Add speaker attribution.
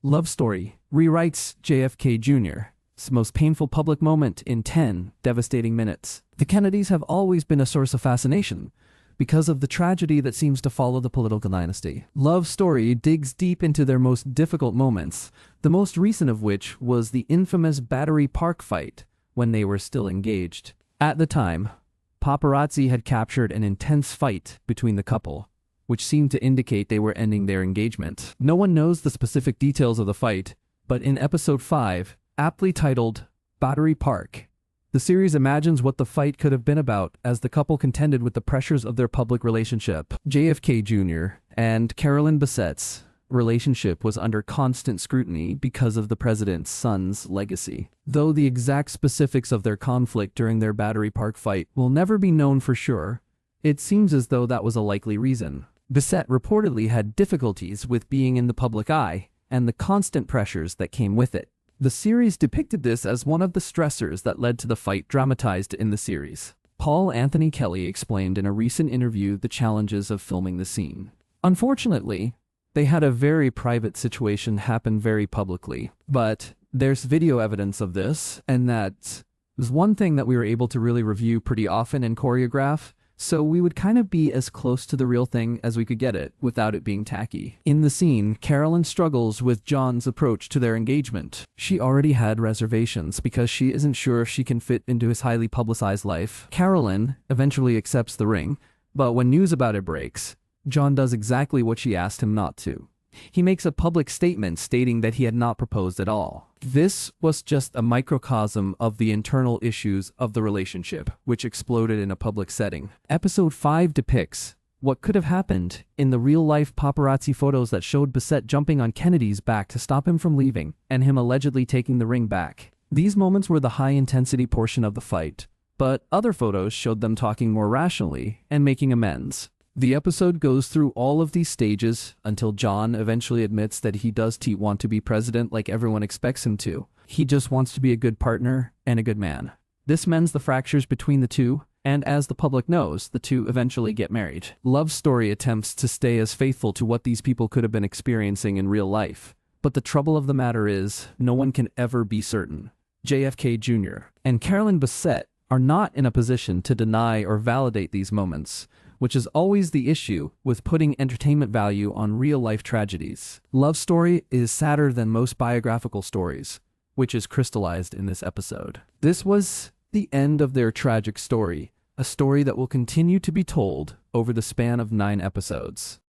Speaker 1: Love story rewrites JFK Jr.'s most painful public moment in 10 devastating minutes. The Kennedys have always been a source of fascination because of the tragedy that seems to follow the political dynasty. Love Story digs deep into their most difficult moments, the most recent of which was the infamous Battery Park fight when they were still engaged. At the time, paparazzi had captured an intense fight between the couple, which seemed to indicate they were ending their engagement. No one knows the specific details of the fight, but in episode 5, aptly titled Battery Park, the series imagines what the fight could have been about as the couple contended with the pressures of their public relationship. JFK Jr. and Carolyn Bassett's relationship was under constant scrutiny because of the president's son's legacy. Though the exact specifics of their conflict during their Battery Park fight will never be known for sure, it seems as though that was a likely reason. Bassett reportedly had difficulties with being in the public eye and the constant pressures that came with it. The series depicted this as one of the stressors that led to the fight dramatized in the series. Paul Anthony Kelly explained in a recent interview the challenges of filming the scene. Unfortunately, they had a very private situation happen very publicly, but there's video evidence of this, and that was one thing that we were able to really review pretty often and choreograph, so we would kind of be as close to the real thing as we could get it without it being tacky. In the scene, Carolyn struggles with John's approach to their engagement. She already had reservations because she isn't sure if she can fit into his highly publicized life. Carolyn eventually accepts the ring, but when news about it breaks, John does exactly what she asked him not to. He makes a public statement stating that he had not proposed at all. This was just a microcosm of the internal issues of the relationship, which exploded in a public setting. Episode 5 depicts what could have happened in the real-life paparazzi photos that showed Bassett jumping on Kennedy's back to stop him from leaving, and him allegedly taking the ring back. These moments were the high-intensity portion of the fight, but other photos showed them talking more rationally and making amends. The episode goes through all of these stages until John eventually admits that he does want to be president like everyone expects him to. He just wants to be a good partner and a good man. This mends the fractures between the two, and as the public knows, the two eventually get married. Love Story attempts to stay as faithful to what these people could have been experiencing in real life. But the trouble of the matter is, no one can ever be certain. JFK Jr. and Carolyn Bassett are not in a position to deny or validate these moments, which is always the issue with putting entertainment value on real-life tragedies. Love Story is sadder than most biographical stories, which is crystallized in this episode. This was the end of their tragic story, a story that will continue to be told over the span of 9 episodes.